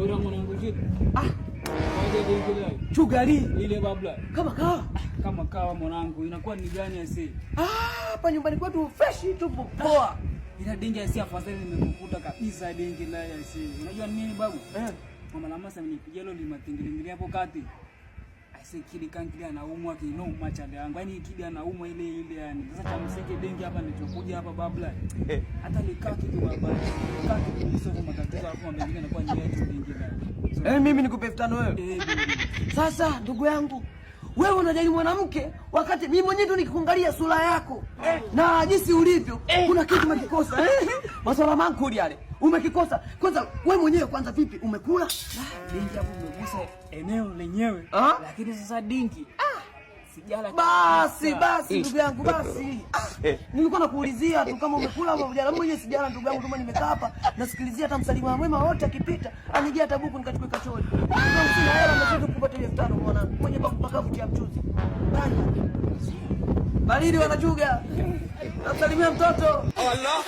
Ora mwanangu jitu. Ngoja dingi Chugali ile babla. Kama kawa mwanangu inakuwa ni gani asi? Hapa nyumbani kwetu fresh tu poa. Ila dingi asi afadhali nimekukuta kabisa dingi la asi. Unajua nini babu? Mama Lamasa amenipigia leo limatengelengelea hapo kati. Aise kidi kankili anaumwa kinoma chale yangu. Yaani kidi anaumwa ile yani. Sasa chamseke dingi hapa nilichokuja hapa babla. Hata likaa kitu baba. Likaa kitu hizo matatizo hapo mengine yanakuwa ni yetu dingi la. Mimi nikupe 50 wewe. Sasa ndugu yangu, wewe unajali mwanamke wakati mimi mwenyewe ndo nikikuangalia sura yako na jinsi ulivyo, kuna kitu umekikosa Maswala mankuli yale. Umekikosa. Kwanza wewe mwenyewe kwanza vipi umekula? Dingi hapo umegusa eneo lenyewe. Lakini sasa dingi sijala. Basi ndugu yangu basi. Nilikuwa nakuulizia tu kama umekula au hujala. Mimi sijala ndugu yangu, kama nimekaa hapa nasikilizia hata msalimu mwema wote akipita anijia tabuku nikachukua kachori. Ndio sina hela na kupata 5000 mwanangu. Mwenye mpaka kutia mchuzi. Balidi wanachuga. Nasalimia mtoto. Allah.